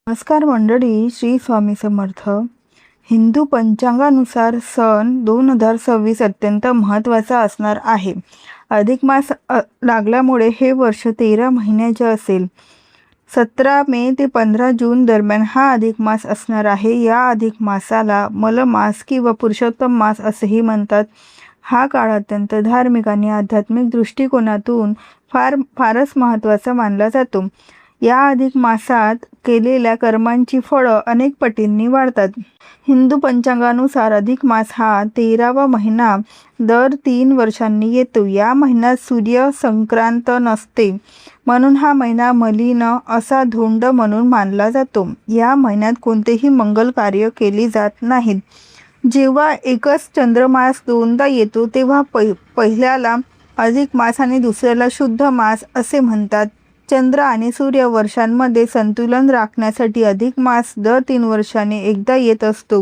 नमस्कार मंडळी, श्री स्वामी समर्थ. हिंदू पंचांगानुसार सन 2026 अत्यंत महत्त्वाचा असणार आहे. अधिक मास लागल्यामुळे हे वर्ष 13 महिन्याचे असेल. 17 मे ते 15 जून दरम्यान हा अधिक मास असणार आहे. या अधिक मासाला मलमास किंवा पुरुषोत्तम मास असेही म्हणतात. हा काळ अत्यंत धार्मिक आणि आध्यात्मिक दृष्टिकोनातून फारच महत्त्वाचा मानला जातो. या अधिक मासात केलेल्या कर्मांची फळं अनेक पटींनी वाढतात. हिंदू पंचांगानुसार अधिक मास हा 13वा महिना दर 3 वर्षांनी येतो. या महिन्यात सूर्य संक्रांत नसते, म्हणून हा महिना मलिन असा धोंड म्हणून मानला जातो. या महिन्यात कोणतेही मंगल कार्य केले जात नाहीत. जेव्हा एकच चंद्रमास दोनदा येतो तेव्हा पहिल्याला अधिक मास आणि दुसऱ्याला शुद्ध मास असे म्हणतात. चंद्र आणि सूर्य वर्षांमध्ये संतुलन राखण्यासाठी अधिक मास दर 3 वर्षांनी एकदा येत असतो.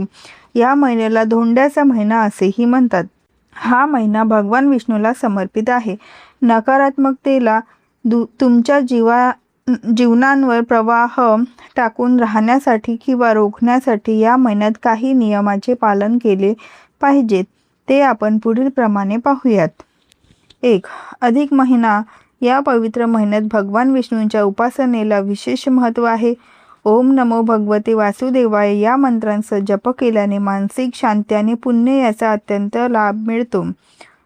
या महिन्याला धोंड्याचा महिना असेही म्हणतात. हा महिना भगवान विष्णूला समर्पित आहे. नकारात्मकतेला तुमच्या जीवनांवर प्रवाह टाकून राहण्यासाठी किंवा रोखण्यासाठी या महिन्यात काही नियमाचे पालन केले पाहिजे. ते आपण पुढील प्रमाणे पाहूयात. 1. अधिक महिना. या पवित्र महिन्यात भगवान विष्णूंच्या उपासनेला विशेष महत्त्व आहे. ओम नमो भगवते वासुदेवाय या मंत्रांचा जप केल्याने मानसिक शांती आणि पुण्य याचा अत्यंत लाभ मिळतो.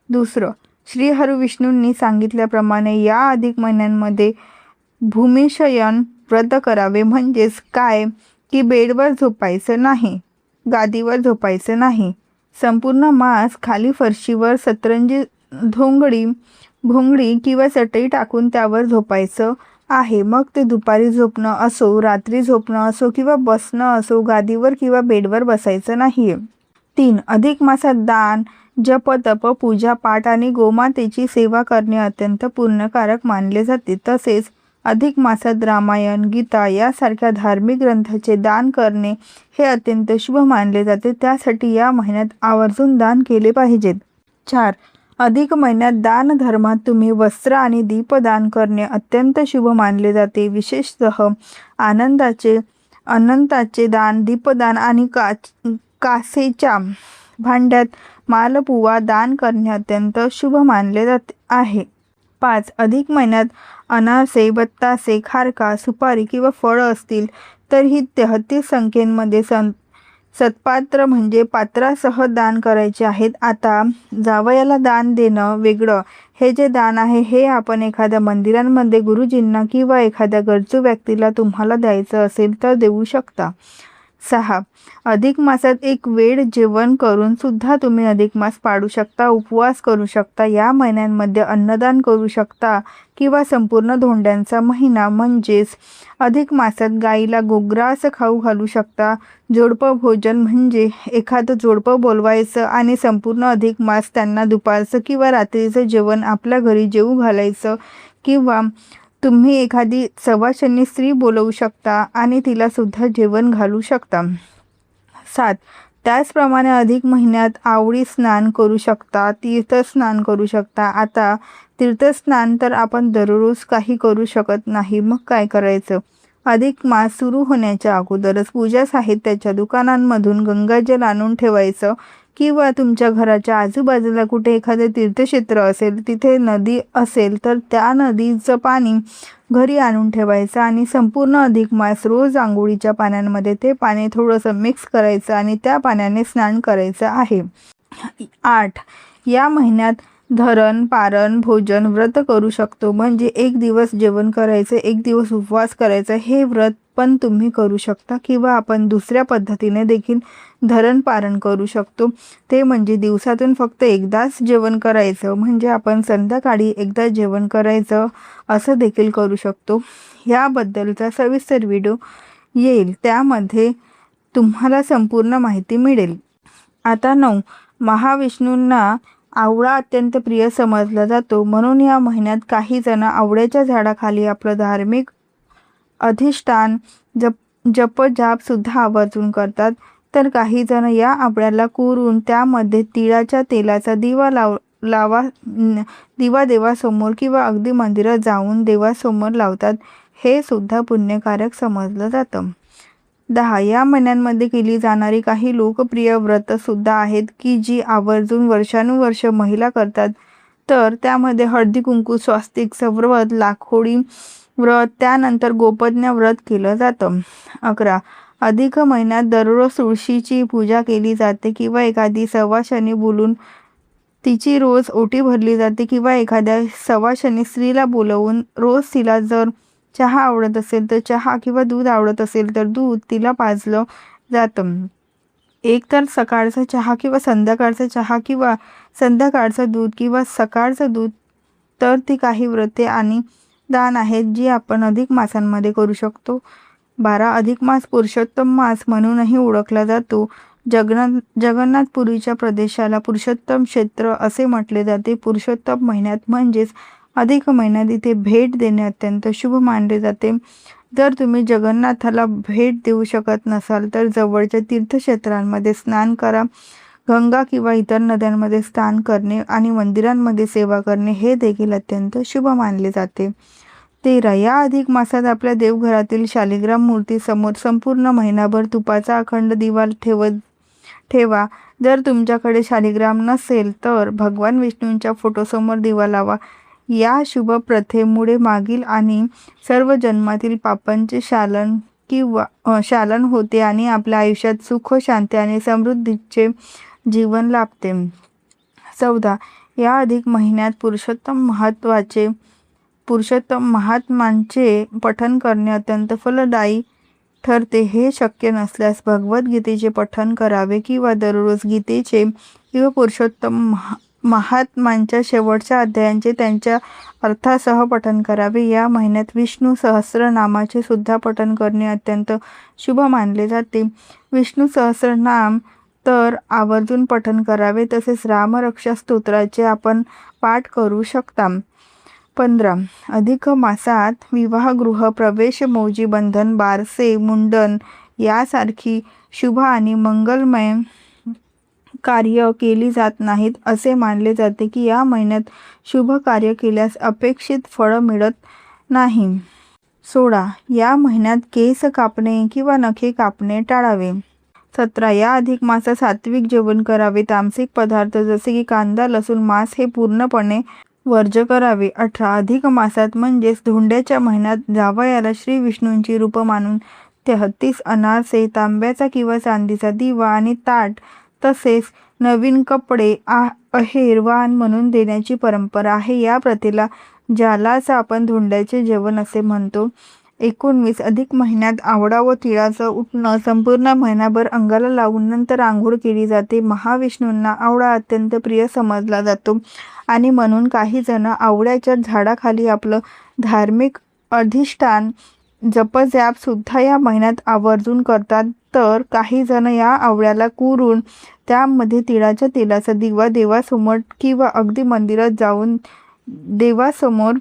2. श्री हरविष्णूंनी सांगितल्याप्रमाणे या अधिक महिन्यांमध्ये भूमिशयन व्रत करावे. म्हणजेच काय की बेडवर झोपायचं नाही, गादीवर झोपायचं नाही. संपूर्ण मास खाली फरशीवर सतरंजी भोंगडी किंवा चटई टाकून त्यावर झोपायचं आहे. मग ते दुपारी झोपणं असो, रात्री झोपणं असो किंवा बसणं असो, गादीवर किंवा बेडवर बसायचं नाहीये. 3. अधिक मासात दान, जप, तप, पूजा पाठ आणि गोमातेची सेवा करणे अत्यंत पुण्यकारक मानले जाते. तसेच अधिक मासात रामायण, गीता यासारख्या धार्मिक ग्रंथाचे दान करणे हे अत्यंत शुभ मानले जाते. त्यासाठी या महिन्यात आवर्जून दान केले पाहिजेत. 4. अधिक महिन्यात दान धर्मात तुम्ही वस्त्र आणि दीपदान करणे अत्यंत शुभ मानले जाते. विशेषतः अनंताचे दान, दीपदान आणि कासेच्या भांड्यात मालपुवा दान करणे अत्यंत शुभ मानले जाते आहे. 5. अधिक महिन्यात अनारसे, बत्तासे, खारका, सुपारी किंवा फळं असतील तर ही 33 संख्येमध्ये सत्पात्र म्हणजे पात्रासह दान करायचे आहेत. आता जावयाला दान देणं वेगळं. हे जे दान आहे हे आपण एखाद्या मंदिरांमध्ये गुरुजींना किंवा एखाद्या गरजू व्यक्तीला तुम्हाला द्यायचं असेल तर देऊ शकता. 6. अधिक मासात एक वेळ जेवण करून सुद्धा तुम्ही अधिक मास पाळू शकता, उपवास करू शकता. या महिन्यांमध्ये अन्नदान करू शकता किंवा संपूर्ण धोंड्यांचा महिना म्हणजेच अधिक मासात गाईला गोग्रास खाऊ घालू शकता. जोडपं भोजन म्हणजे एखादं जोडपं बोलवायचं आणि संपूर्ण अधिक मास त्यांना दुपारचं किंवा रात्रीचं जेवण आपल्या घरी जेवू घालायचं. किंवा तुम्ही एखादी सवाशनी स्त्री बोलवू शकता आणि तिला सुद्धा जेवण घालू शकता. 7. त्याचप्रमाणे अधिक महिन्यात आवळी स्नान करू शकता, तीर्थस्नान करू शकता. आता तीर्थस्नान तर आपण दररोज काही करू शकत नाही, मग काय करायचं? अधिक मास सुरू होण्याच्या अगोदरच पूजा साहित्याच्या दुकानांमधून गंगाजल आणून ठेवायचं किंवा तुमच्या घराच्या आजूबाजूला कुठे एखादे तीर्थक्षेत्र असेल, तिथे नदी असेल तर त्या नदीचं पाणी घरी आणून ठेवायचं आणि संपूर्ण अधिक मास रोज आंघोळीच्या पाण्यामध्ये ते पाणी थोडंसं मिक्स करायचं आणि त्या पाण्याने स्नान करायचं आहे. 8. या महिन्यात धरण, पारण, भोजन व्रत करू शकतो. म्हणजे एक दिवस जेवण करायचं, एक दिवस उपवास करायचा. हे व्रत पण तुम्ही करू शकता किंवा आपण दुसऱ्या पद्धतीने देखील धरण पारण करू शकतो. ते म्हणजे दिवसातून फक्त एकदाच जेवण करायचं, म्हणजे आपण संध्याकाळी एकदा जेवण करायचं असं देखील करू शकतो. याबद्दलचा सविस्तर व्हिडिओ येईल, त्यामध्ये तुम्हाला संपूर्ण माहिती मिळेल. आता 9. महाविष्णूंना आवळा अत्यंत प्रिय समजला जातो, म्हणून या महिन्यात काही जण आवळ्याच्या झाडाखाली आपलं धार्मिक अधिष्ठान जप-जाप सुद्धा आवर्जून करतात. तर काही जण या आवळ्याला कोरून त्यामध्ये तिळाच्या तेलाचा दिवा देवासमोर किंवा अगदी मंदिरात जाऊन देवासमोर लावतात. हे सुद्धा पुण्यकारक समजलं जातं. 10. या महिन्यांमध्ये केली जाणारी काही लोकप्रिय व्रतसुद्धा आहेत की जी आवर्जून वर्षानुवर्ष महिला करतात. तर त्यामध्ये हळदी कुंकू, स्वास्तिक व्रत, लाखोळी व्रत, त्यानंतर गोपज्ञ व्रत केलं जातं. 11. अधिक महिन्यात दररोज तुळशीची पूजा केली जाते किंवा एखादी सवाशणी बोलून तिची रोज ओटी भरली जाते किंवा एखाद्या सवाशणी स्त्रीला बोलवून रोज तिला जर चहा आवडत असेल तर चहा किंवा दूध आवडत असेल तर दूध तिला पाजलं जातं. एक तर सकाळचा चहा किंवा संध्याकाळचा चहा किंवा संध्याकाळचं दूध किंवा सकाळचं दूध. तर ती काही व्रते आणि दान आहेत जी आपण अधिक मासांमध्ये करू शकतो. 12. अधिक मास पुरुषोत्तम मास म्हणूनही ओळखला जातो. जगन्नाथपुरीच्या प्रदेशाला पुरुषोत्तम क्षेत्र असे म्हटले जाते. पुरुषोत्तम महिन्यात म्हणजेच अधिक महिन्यात इथे भेट देणे अत्यंत शुभ मानले जाते. जर तुम्ही जगन्नाथाला भेट देऊ शकत नसाल तर जवळच्या तीर्थक्षेत्रांमध्ये स्नान करा. गंगा किंवा इतर नद्यांमध्ये स्नान करणे आणि मंदिरांमध्ये सेवा करणे हे देखील अत्यंत शुभ मानले जाते. 13. या अधिक मासात आपल्या देवघरातील शालिग्राम मूर्तीसमोर संपूर्ण महिनाभर तुपाचा अखंड दिवा ठेवा. जर तुमच्याकडे शालिग्राम नसेल तर भगवान विष्णूंच्या फोटोसमोर दिवा लावा. या शुभ प्रथेमुळे मागील आणि सर्व जन्मातील पापांचे शालन होते आणि आपल्या आयुष्यात सुख, शांती आणि समृद्धीचे जीवन लाभते. 14. या अधिक महिन्यात पुरुषोत्तम महात्म्यांचे पठण करणे अत्यंत फलदायी ठरते. हे शक्य नसल्यास भगवद्गीतेचे पठण करावे किंवा दररोज गीतेचे किंवा पुरुषोत्तम महात्म्यांच्या शेवटच्या अध्यायांचे त्यांच्या अर्थासह पठण करावे. या महिन्यात विष्णू सहस्रनामाचे सुद्धा पठण करणे अत्यंत शुभ मानले जाते. विष्णू सहस्रनाम तर आवर्जून पठण करावे. तसेच रामरक्षा स्तोत्राचे आपण पाठ करू शकता. 15. अधिक मासात विवाहगृह प्रवेश, मौजी बंधन, बारसे, मुंडन यासारखी शुभ आणि मंगलमय कार्य केली जात नाहीत. असे मानले जाते की या महिन्यात शुभ कार्य केल्यास अपेक्षित फळ मिळत नाही. 16. या महिन्यात केस कापणे किंवा नखे कापणे टाळावे. 17. या अधिक मासात सात्विक जेवण करावे. तामसिक पदार्थ जसे की कांदा, लसूण, मांस हे पूर्णपणे वर्ज्य करावे. 18. अधिक मासात म्हणजेच धोंड्याच्या महिन्यात जावयाला श्री विष्णूंची रूप मानून 33 अनारसे, तांब्याचा किंवा चांदीचा दिवा आणि ताट तसेच नवीन कपडे अहेर वाण म्हणून देण्याची परंपरा आहे. या प्रथेला ज्यालाच आपण धोंड्याचे जेवण असे म्हणतो. 19. अधिक महिन्यात आवळा व तिळाचं उटणं संपूर्ण महिनाभर अंगाला लावून नंतर आंघोळ केली जाते. महाविष्णूंना आवळा अत्यंत प्रिय समजला जातो आणि म्हणून काही जण आवळ्याच्या झाडाखाली आपलं धार्मिक अधिष्ठान जपजाप सुद्धा या महिन्यात आवर्जून करतात. तर काही जण या आवळ्याला कुरून त्यामध्ये तिळाच्या तेलाचा दिवा देवासमोर किंवा अगदी मंदिरात जाऊन देवासमोर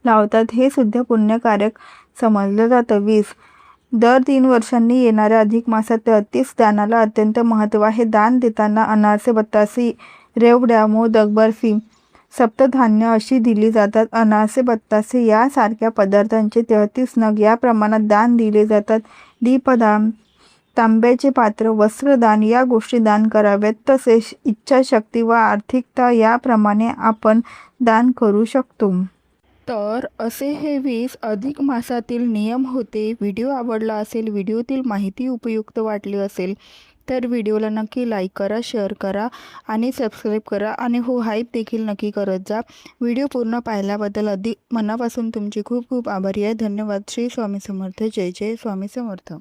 लावतात. हे सुद्धा पुण्यकारक समजलं जातं. 20. दर 3 वर्षांनी येणाऱ्या अधिक मासात 33 दानाला अत्यंत महत्त्व आहे. दान देताना अनारसे, बत्तासे, रेवड्या, मोदक, बर्फी, सप्तधान्य अशी दिली जातात. अनारसे, बत्तासे यासारख्या पदार्थांचे 33 नग या प्रमाणात दान दिले जातात. दीपदान, तांब्याचे पात्र, वस्त्रदान या गोष्टी दान कराव्यात. तसेच इच्छाशक्ती व आर्थिकता याप्रमाणे आपण दान करू शकतो. तर असे हे 20 अधिक मासातील नियम होते. व्हिडिओ आवडला असेल, व्हिडिओतील माहिती उपयुक्त वाटली असेल तर व्हिडिओला नक्की लाईक करा, शेअर करा आणि सबस्क्राईब करा आणि हाईप देखील नक्की करत जा. व्हिडिओ पूर्ण पाहिल्याबद्दल अधिक मनापासून तुमची खूप खूप आभारी आहे. धन्यवाद. श्री स्वामी समर्थ. जय जय स्वामी समर्थ.